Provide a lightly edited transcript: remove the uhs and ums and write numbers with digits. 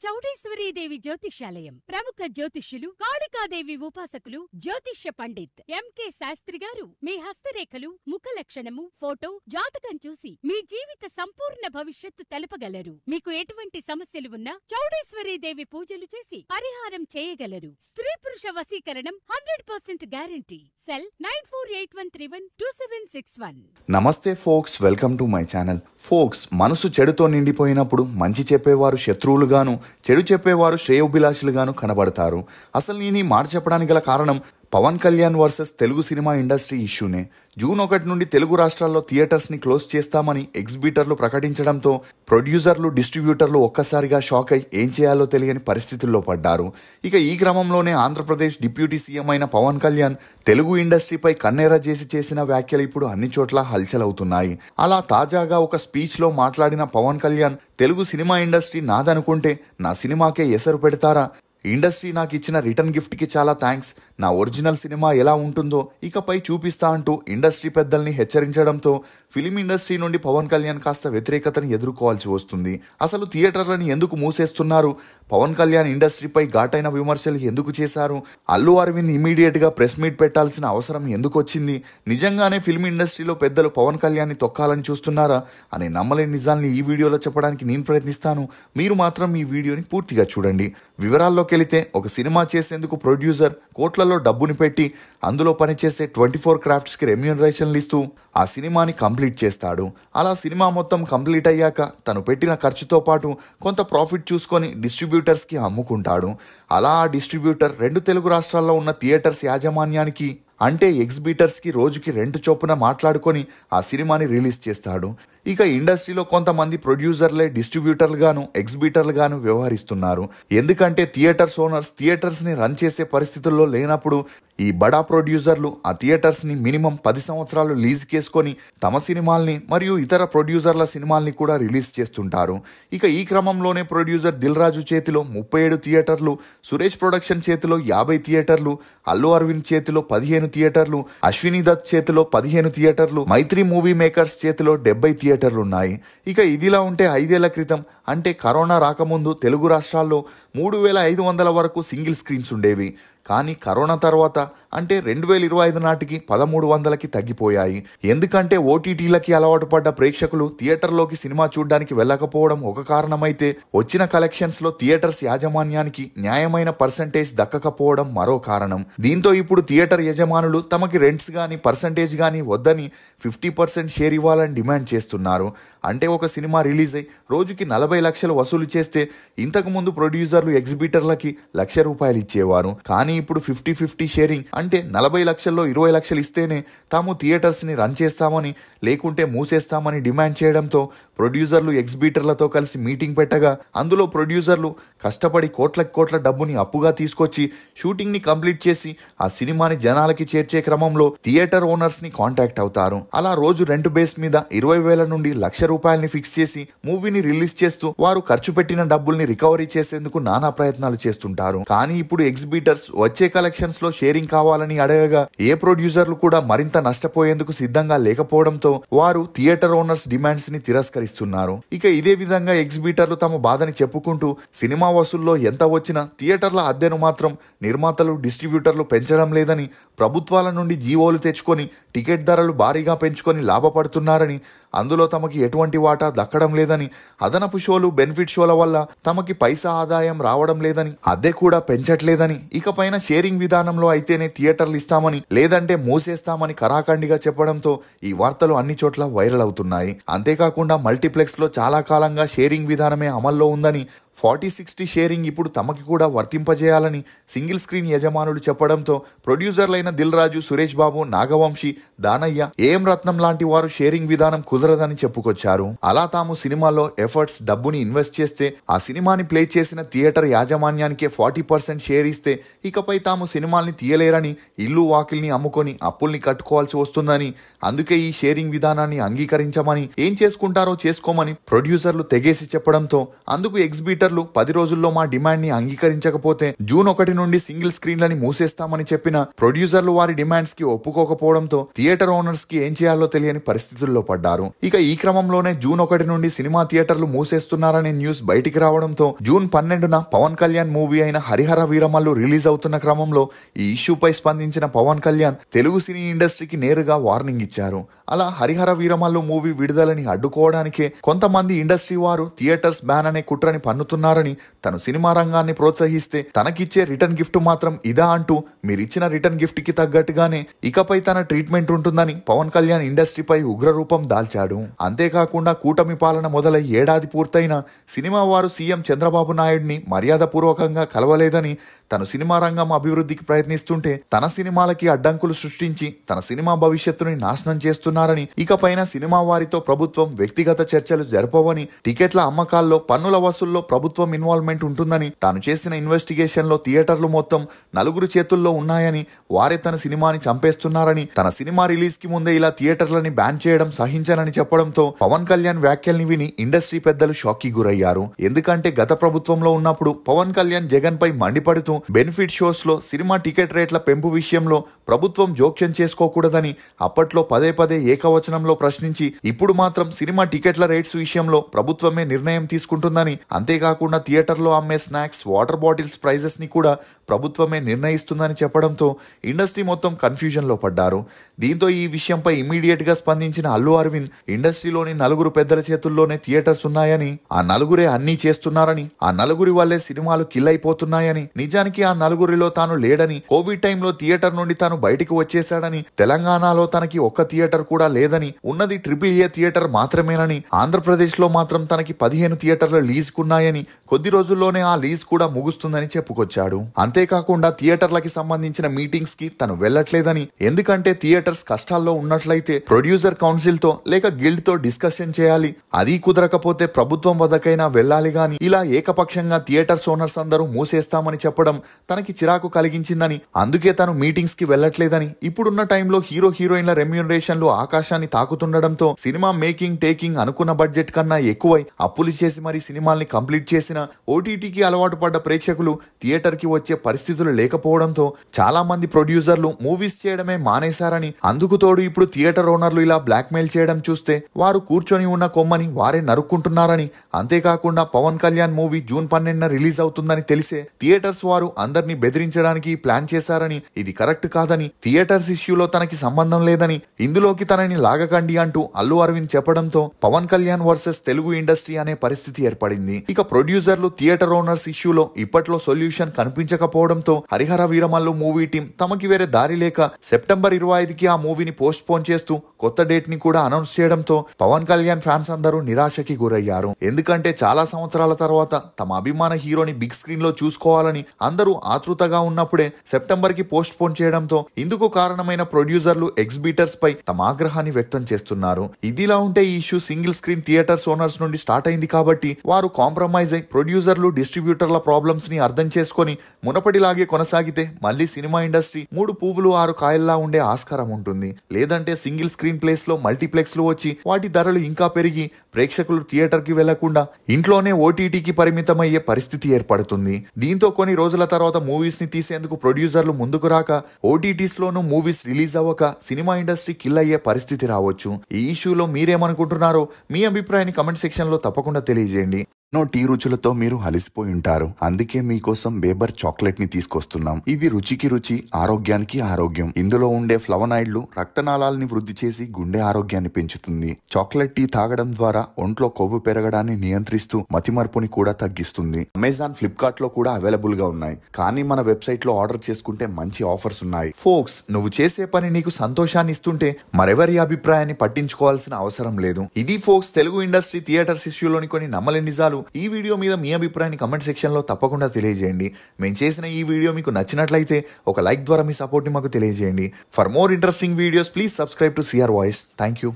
చౌడేశ్వరీదేవి జ్యోతిష్యాలయం ప్రముఖ జ్యోతిష్యులు కాళికాదేవి ఉపాసకులు జ్యోతిష్య పండిత్ ఎంకే శాస్త్రి గారు మీ హస్తరేఖలు ముఖ లక్షణము ఫోటో జాతకం చూసి మీ జీవిత సంపూర్ణ భవిష్యత్తు తెలపగలరు. మీకు ఎటువంటి సమస్యలు ఉన్నా చౌడేశ్వరీదేవి పూజలు చేసి పరిహారం చేయగలరు. స్త్రీ పురుష వశీకరణం 100% గ్యారంటీ. సెల్ 9481312761. నమస్తే folks, welcome to my channel. Folks, మనసు చెడుతో నిండిపోయినప్పుడు మంచి చెప్పేవారు శత్రువులుగాను, చెడు చెప్పేవారు శ్రేయోభిలాషులుగాను కనబడతారు. అసలు నేను ఈ మాట చెప్పడానికి గల కారణం Pawan Kalyan versus Telugu cinema industry ఇష్యూనే. జూన్ 1 నుండి తెలుగు రాష్ట్రాల్లో థియేటర్స్ని క్లోజ్ చేస్తామని ఎగ్జిబిటర్లు ప్రకటించడంతో ప్రొడ్యూసర్లు, డిస్ట్రిబ్యూటర్లు ఒక్కసారిగా షాక్ అయి ఏం చేయాలో తెలియని పరిస్థితుల్లో పడ్డారు. ఇక ఈ క్రమంలోనే ఆంధ్రప్రదేశ్ డిప్యూటీ సీఎం అయిన పవన్ కళ్యాణ్ తెలుగు ఇండస్ట్రీపై కన్నెర్ర చేసిన వ్యాఖ్యలు ఇప్పుడు అన్ని చోట్ల హల్చల్ అవుతున్నాయి. అలా తాజాగా ఒక స్పీచ్లో మాట్లాడిన పవన్ కళ్యాణ్, తెలుగు సినిమా ఇండస్ట్రీ నాదనుకుంటే నా సినిమాకే ఎసరు పెడతారా? ఇండస్ట్రీ నాకు ఇచ్చిన రిటర్న్ గిఫ్ట్కి చాలా థ్యాంక్స్. నా ఒరిజినల్ సినిమా ఎలా ఉంటుందో ఇకపై చూపిస్తా అంటూ ఇండస్ట్రీ పెద్దల్ని హెచ్చరించడంతో ఫిలిం ఇండస్ట్రీ నుండి పవన్ కళ్యాణ్ కాస్త వ్యతిరేకతను ఎదుర్కోవాల్సి వస్తుంది. అసలు థియేటర్లను ఎందుకు మూసేస్తున్నారు? పవన్ కళ్యాణ్ ఇండస్ట్రీపై ఘాటైన విమర్శలు ఎందుకు చేశారు? అల్లు అరవింద్ ఇమీడియట్గా ప్రెస్ మీట్ పెట్టాల్సిన అవసరం ఎందుకు వచ్చింది? నిజంగానే ఫిల్మ్ ఇండస్ట్రీలో పెద్దలు పవన్ కళ్యాణ్ని తొక్కాలని చూస్తున్నారా అనే నమ్మలేని నిజాల్ని ఈ వీడియోలో చెప్పడానికి నేను ప్రయత్నిస్తాను. మీరు మాత్రం ఈ వీడియోని పూర్తిగా చూడండి. వివరాల్లోకి వెళితే, ఒక సినిమా చేసేందుకు ప్రొడ్యూసర్ కోట్లలో డబ్బుని పెట్టి అందులో పనిచేసే 24 క్రాఫ్ట్స్కి రెమ్యూనరేషన్లు ఇస్తూ ఆ సినిమాని కంప్లీట్ చేస్తాడు. అలా సినిమా మొత్తం కంప్లీట్ అయ్యాక తను పెట్టిన ఖర్చుతో పాటు కొంత ప్రాఫిట్ చూసుకొని డిస్ట్రిబ్యూటర్స్కి అమ్ముకుంటాడు. అలా ఆ డిస్ట్రిబ్యూటర్ 2 తెలుగు రాష్ట్రాల్లో ఉన్న థియేటర్స్ యాజమాన్యానికి, అంటే ఎగ్జిబిటర్స్కి రోజుకి రెంట్ చొప్పున మాట్లాడుకొని ఆ సినిమాని రిలీజ్ చేస్తాడు. ఇక ఇండస్ట్రీలో కొంతమంది ప్రొడ్యూసర్లే డిస్ట్రిబ్యూటర్లుగాను, ఎగ్జిబిటర్లుగాను వ్యవహరిస్తున్నారు. ఎందుకంటే థియేటర్స్ ఓనర్స్ థియేటర్స్ని రన్ చేసే పరిస్థితుల్లో లేనప్పుడు ఈ బడా ప్రొడ్యూసర్లు ఆ థియేటర్స్ని మినిమం 10 సంవత్సరాలు లీజుకేసుకొని తమ సినిమాల్ని మరియు ఇతర ప్రొడ్యూసర్ల సినిమాల్ని కూడా రిలీజ్ చేస్తుంటారు. ఇక ఈ క్రమంలోనే ప్రొడ్యూసర్ దిల్ రాజు చేతిలో 37 థియేటర్లు, సురేష్ ప్రొడక్షన్ చేతిలో 50 థియేటర్లు, అల్లు అరవింద్ చేతిలో 15 థియేటర్లు, అశ్విని దత్ చేతిలో 15 థియేటర్లు, మైత్రి మూవీ మేకర్స్ చేతిలో 70 థియేటర్లు ఉన్నాయి. ఇక ఇదిలా ఉంటే 5 ఏళ్ల క్రితం, అంటే కరోనా రాకముందు తెలుగు రాష్ట్రాల్లో 3500 వరకు సింగిల్ స్క్రీన్స్ ఉండేవి. కానీ కరోనా తర్వాత, అంటే 2025 నాటికి 1300కి తగ్గిపోయాయి. ఎందుకంటే ఓటీటీలకి అలవాటు పడ్డ ప్రేక్షకులు థియేటర్లోకి సినిమా చూడడానికి వెళ్ళకపోవడం ఒక కారణమైతే, వచ్చిన కలెక్షన్స్లో థియేటర్స్ యాజమాన్యానికి న్యాయమైన పర్సంటేజ్ దక్కకపోవడం మరో కారణం. దీంతో ఇప్పుడు థియేటర్ యజమానులు తమకి రెంట్స్ కానీ పర్సంటేజ్ కానీ వద్దని 50% షేర్ ఇవ్వాలని డిమాండ్ చేస్తున్నారు. అంటే ఒక సినిమా రిలీజ్ అయి రోజుకి 40 లక్షలు వసూలు చేస్తే ఇంతకుముందు ప్రొడ్యూసర్లు ఎగ్జిబిటర్లకి ₹1,00,000 ఇచ్చేవారు. కానీ ఇప్పుడు 50-50 షేరింగ్, అంటే 40 లక్షల్లో 20 లక్షలు ఇస్తేనే తాము థియేటర్స్ని రన్ చేస్తామని, లేకుంటే మూసేస్తామని డిమాండ్ చేయడంతో ప్రొడ్యూసర్లు ఎగ్జిబిటర్లతో కలిసి మీటింగ్ పెట్టగా అందులో ప్రొడ్యూసర్లు కష్టపడి కోట్ల డబ్బుని అప్పుగా తీసుకొచ్చి షూటింగ్ని కంప్లీట్ చేసి ఆ సినిమాని జనాలకి చేర్చే క్రమంలో థియేటర్ ఓనర్స్ని కాంటాక్ట్ అవుతారు. అలా రోజు రెంట్ బేస్ మీద 20,000 నుండి ₹1,00,000 ఫిక్స్ చేసి మూవీని రిలీజ్ చేస్తూ వారు ఖర్చు పెట్టిన డబ్బుల్ని రికవరీ చేసేందుకు నానా ప్రయత్నాలు చేస్తుంటారు. కానీ ఇప్పుడు ఎగ్జిబిటర్స్ వచ్చే కలెక్షన్స్ లో షేరింగ్ కావాలని అడగగా ఏ ప్రొడ్యూసర్లు కూడా మరింత నష్టపోయేందుకు సిద్ధంగా లేకపోవడంతో వారు థియేటర్ ఓనర్స్ డిమాండ్స్ ని తిరస్కరిస్తున్నారు. ఇక ఇదే విధంగా ఎగ్జిబిటర్లు తమ బాధని చెప్పుకుంటూ సినిమా వసూల్లో ఎంత వచ్చినా థియేటర్ల అద్దెను మాత్రం నిర్మాతలు, డిస్ట్రిబ్యూటర్లు పెంచడం లేదని, ప్రభుత్వాల నుండి జీవోలు తెచ్చుకొని టికెట్ ధరలు భారీగా పెంచుకొని లాభపడుతున్నారని, అందులో తమకి ఎటువంటి వాటా దక్కడం లేదని, అదనపు షోలు, బెనిఫిట్ షోల వల్ల తమకి పైసా ఆదాయం రావడం లేదని, అద్దె కూడా పెంచట్లేదని, ఇకపైన షేరింగ్ విధానంలో అయితేనే థియేటర్లు ఇస్తామని, లేదంటే మూసేస్తామని కరాఖండిగా చెప్పడంతో ఈ వార్తలు అన్ని చోట్ల వైరల్ అవుతున్నాయి. అంతేకాకుండా మల్టీప్లెక్స్ లో చాలా కాలంగా షేరింగ్ విధానమే అమల్లో ఉందని, 40-60 షేరింగ్ ఇప్పుడు తమకి కూడా వర్తింపజేయాలని సింగిల్ స్క్రీన్ యజమానులు చెప్పడంతో ప్రొడ్యూసర్లైన దిల్ రాజు, సురేష్ బాబు, నాగవంశీ, దానయ్య, ఏఎం రత్నం లాంటి వారు షేరింగ్ విధానం కుదరదని చెప్పుకొచ్చారు. అలా తాము సినిమాలో ఎఫర్ట్స్, డబ్బుని ఇన్వెస్ట్ చేస్తే ఆ సినిమాని ప్లే చేసిన థియేటర్ యాజమాన్యానికే 40% షేర్ ఇస్తే ఇకపై తాము సినిమాల్ని తీయలేరని, ఇల్లు వాకిల్ని అమ్ముకొని అప్పుల్ని కట్టుకోవాల్సి వస్తుందని, అందుకే ఈ షేరింగ్ విధానాన్ని అంగీకరించమని, ఏం చేసుకుంటారో చేసుకోమని ప్రొడ్యూసర్లు తెగేసి చెప్పడంతో అందుకు ఎగ్జిబిటర్ థియేటర్లు 10 రోజుల్లో మా డిమాండ్ ని అంగీకరించకపోతే జూన్ 1 నుండి సింగిల్ స్క్రీన్లని మూసేస్తామని చెప్పిన ప్రొడ్యూసర్లు వారి డిమాండ్స్ కి ఒప్పుకోకపోవడంతో థియేటర్ ఓనర్స్ కి ఏం చేయాలో తెలియని పరిస్థితుల్లో పడ్డారు. ఇక ఈ క్రమంలోనే జూన్ 1 నుండి సినిమా థియేటర్లు మూసేస్తున్నారనే న్యూస్ బయటికి రావడంతో జూన్ 12న పవన్ కళ్యాణ్ మూవీ అయిన హరిహర వీరమల్లు రిలీజ్ అవుతున్న క్రమంలో ఈ ఇష్యూపై స్పందించిన పవన్ కళ్యాణ్ తెలుగు సినీ ఇండస్ట్రీకి నేరుగా వార్నింగ్ ఇచ్చారు. అలా హరిహర వీరమల్లు మూవీ విడుదలని అడ్డుకోవడానికే కొంతమంది ఇండస్ట్రీ వారు థియేటర్స్ బ్యాన్ అనే కుట్రని పన్నుతున్నారని, తను సినిమా రంగాన్ని ప్రోత్సహిస్తే తనకిచ్చే రిటర్న్ గిఫ్ట్ మాత్రం ఇదా అంటూ మీరిచ్చిన రిటర్న్ గిఫ్ట్ కి తగ్గట్టుగానే ఇకపై తన ట్రీట్మెంట్ ఉంటుందని పవన్ కళ్యాణ్ ఇండస్ట్రీపై ఉగ్రరూపం దాల్చాడు. అంతేకాకుండా కూటమి పాలన మొదలై ఏడాది పూర్తయిన సినిమా వారు సీఎం చంద్రబాబు నాయుడిని మర్యాదపూర్వకంగా కలవలేదని, తను సినిమా రంగం అభివృద్ధికి ప్రయత్నిస్తుంటే తన సినిమాలకి అడ్డంకులు సృష్టించి తన సినిమా భవిష్యత్తుని నాశనం చేస్తున్నారని, ఇకపైన సినిమా వారితో ప్రభుత్వం వ్యక్తిగత చర్చలు జరపవని, టికెట్ల అమ్మకాల్లో పన్నుల వసూల్లో ప్రభుత్వం ఇన్వాల్వ్మెంట్ ఉంటుందని, తాను చేసిన ఇన్వెస్టిగేషన్ లో థియేటర్లు మొత్తం నలుగురు చేతుల్లో ఉన్నాయని, వారే తన సినిమాని చంపేస్తున్నారని, తన సినిమా రిలీజ్ కి ముందే ఇలా థియేటర్లని బ్యాన్ చేయడం సహించనని చెప్పడంతో పవన్ కళ్యాణ్ వ్యాఖ్యల్ని విని ఇండస్ట్రీ పెద్దలు షాక్ కి గురయ్యారు. ఎందుకంటే గత ప్రభుత్వంలో ఉన్నప్పుడు పవన్ కళ్యాణ్ జగన్ పై మండిపడుతూ బెనిఫిట్ షోస్ లో సినిమా టికెట్ రేట్ల పెంపు విషయంలో ప్రభుత్వం జోక్యం చేసుకోకూడదని అప్పట్లో పదే పదే ఏకవచనంలో ప్రశ్నించి, ఇప్పుడు మాత్రం సినిమా టికెట్ల రేట్స్ విషయంలో ప్రభుత్వమే నిర్ణయం తీసుకుంటుందని, అంతేకాకుండా థియేటర్లో అమ్మే స్నాక్స్, వాటర్ బాటిల్స్ ప్రైజెస్ ని కూడా ప్రభుత్వమే నిర్ణయిస్తుందని చెప్పడంతో ఇండస్ట్రీ మొత్తం కన్ఫ్యూజన్ లో పడ్డారు. దీంతో ఈ విషయంపై ఇమీడియట్ గా స్పందించిన అల్లు అరవింద్, ఇండస్ట్రీలోని నలుగురు పెద్దల చేతుల్లోనే థియేటర్స్ ఉన్నాయని, ఆ నలుగురే అన్నీ చేస్తున్నారని, ఆ నలుగురి వల్లే సినిమాలు కిల్ అయిపోతున్నాయని, నిజానికి ఆ నలుగురిలో తాను లేడని, కోవిడ్ టైంలో థియేటర్ నుండి తాను బయటికి వచ్చేశాడని, తెలంగాణలో తనకి ఒక్క థియేటర్ కూడా లేదని, ఉన్నది AAA థియేటర్ మాత్రమేనని, ఆంధ్రప్రదేశ్ లో మాత్రం తనకి 15 థియేటర్లు లీజుకున్నాయని, కొద్ది రోజుల్లోనే ఆ లీజ్ కూడా ముగుస్తుందని చెప్పుకొచ్చాడు. అంతేకాకుండా థియేటర్లకి సంబంధించిన మీటింగ్స్ కి తను వెళ్లట్లేదని, ఎందుకంటే థియేటర్స్ కష్టాల్లో ఉన్నట్లయితే ప్రొడ్యూసర్ కౌన్సిల్ తో లేక గిల్డ్ తో డిస్కషన్ చేయాలి, అది కుదరకపోతే ప్రభుత్వం వద్దకైనా వెళ్లాలి గాని ఇలా ఏకపక్షంగా థియేటర్స్ ఓనర్స్ అందరూ మూసేస్తామని చెప్పడం తనకి చిరాకు కలిగించిందని, అందుకే తను మీటింగ్స్ కి వెళ్లట్లేదని, ఇప్పుడున్న టైంలో హీరోయిన్ల రెమ్యూనరేషన్లు ఆకాశాన్ని తాకుతుండడంతో సినిమా మేకింగ్ టేకింగ్ అనుకున్న బడ్జెట్ కన్నా ఎక్కువై అప్పులు చేసి మరీ సినిమాల్ని కంప్లీట్ చేసిన ఓటీటీకి అలవాటు పడ్డ ప్రేక్షకులు థియేటర్ కి వచ్చే పరిస్థితులు లేకపోవడంతో చాలా మంది ప్రొడ్యూసర్లు మూవీస్ చేయడమే మానేశారని, అందుకు తోడు ఇప్పుడు థియేటర్ ఓనర్లు ఇలా బ్లాక్మెయిల్ చేయడం చూస్తే వారు కూర్చొని ఉన్న కొమ్మని వారే నరుక్కుంటున్నారని, అంతేకాకుండా పవన్ కళ్యాణ్ మూవీ జూన్ 12న రిలీజ్ అవుతుందని తెలిసే థియేటర్స్ వారు అందరినీ బెదిరించడానికి ప్లాన్ చేశారని, ఇది కరెక్ట్ కాదని, థియేటర్స్ ఇష్యూలో తనకి సంబంధం లేదని, ఇందులోకి తనని లాగకండి అంటూ అల్లు అరవింద్ చెప్పడంతో పవన్ కళ్యాణ్ వర్సెస్ తెలుగు ఇండస్ట్రీ అనే పరిస్థితి ఏర్పడింది. ఇక ప్రొడ్యూసర్లు థియేటర్ ఓనర్స్ ఇష్యూలో ఇప్పట్లో సొల్యూషన్ కనిపించకపోవడంతో హరిహర వీరమల్లు మూవీ టీం తమకి వేరే దారి లేక సెప్టెంబర్ 25కి ఆ మూవీని పోస్ట్ పోన్ చేస్తూ కొత్త డేట్ ని కూడా అనౌన్స్ చేయడంతో పవన్ కళ్యాణ్ ఫ్యాన్స్ అందరూ నిరాశకి గురయ్యారు. ఎందుకంటే చాలా సంవత్సరాల తర్వాత తమ అభిమాన హీరోని బిగ్ స్క్రీన్ లో చూసుకోవాలని అందరూ ఆతృతగా ఉన్నప్పుడే సెప్టెంబర్ కి పోస్ట్ పోన్ చేయడంతో ఇందుకు కారణమైన ప్రొడ్యూసర్లు ఎగ్జిబిటర్స్ పై తమ ఆగ్రహాన్ని వ్యక్తం చేస్తున్నారు. ఇదిలా ఉంటే ఈ issue single screen theatres owners నుండి స్టార్ట్ అయింది కాబట్టి వారు కాంప్రమైజ్ అయి ప్రొడ్యూసర్లు డిస్ట్రిబ్యూటర్ల ప్రాబ్లమ్స్ ని అర్థం చేసుకుని మునపటిలాగే కొనసాగితే మళ్ళీ సినిమా ఇండస్ట్రీ 3 పువ్వులు 6 కాయల్లా ఉండే ఆస్కారం ఉంటుంది. లేదంటే సింగిల్ స్క్రీన్ ప్లేస్ లో మల్టీప్లెక్స్ లు వచ్చి వాటి ధరలు ఇంకా పెరిగి ప్రేక్షకులు థియేటర్ కి వెళ్లకుండా ఇంట్లోనే ఓటీటీకి పరిమితమయ్యే పరిస్థితి ఏర్పడుతుంది. దీంతో కొన్ని రోజుల తర్వాత మూవీస్ ని తీసేందుకు ప్రొడ్యూసర్లు ముందుకు రాక ఓటీటీస్ లోనూ మూవీస్ రిలీజ్ అవ్వక సినిమా ఇండస్ట్రీ కిల్ అయ్యే పరిస్థితి రావచ్చు. ఈ ఇష్యూలో మీరేమనుకుంటున్నారో మీ అభిప్రాయాన్ని కమెంట్ సెక్షన్ లో తప్పకుండా తెలియజేయండి. ఎన్నో టీ రుచులతో మీరు అలసిపోయి ఉంటారు. అందుకే మీకోసం బేబర్ చాక్లెట్ ని తీసుకొస్తున్నాం. ఇది రుచికి రుచి, ఆరోగ్యానికి ఆరోగ్యం. ఇందులో ఉండే ఫ్లవనాయిడ్లు రక్తనాళాలని వృద్ధి చేసి గుండె ఆరోగ్యాన్ని పెంచుతుంది. చాక్లెట్ టీ తాగడం ద్వారా ఒంట్లో కొవ్వు పెరగడాన్ని నియంత్రిస్తూ మతిమరుపుని కూడా తగ్గిస్తుంది. అమెజాన్, ఫ్లిప్కార్ట్ లో కూడా అవైలబుల్ గా ఉన్నాయి. కానీ మన వెబ్సైట్ లో ఆర్డర్ చేసుకుంటే మంచి ఆఫర్స్ ఉన్నాయి. ఫోక్స్, నువ్వు చేసే పని నీకు సంతోషాన్ని ఇస్తుంటే మరెవరి అభిప్రాయాన్ని పట్టించుకోవాల్సిన అవసరం లేదు. ఇది ఫోక్స్ తెలుగు ఇండస్ట్రీ థియేటర్స్ ఇష్యూలోని కొన్ని నమ్మలేని నిజాలు. ఈ వీడియో మీద మీ అభిప్రాయాన్ని కమెంట్ సెక్షన్ లో తప్పకుండా తెలియజేయండి. మేము చేసిన ఈ వీడియో మీకు నచ్చినట్లయితే ఒక లైక్ ద్వారా మీ సపోర్ట్ ని మాకు తెలియజేయండి. For more interesting videos please subscribe to CR voice. Thank you.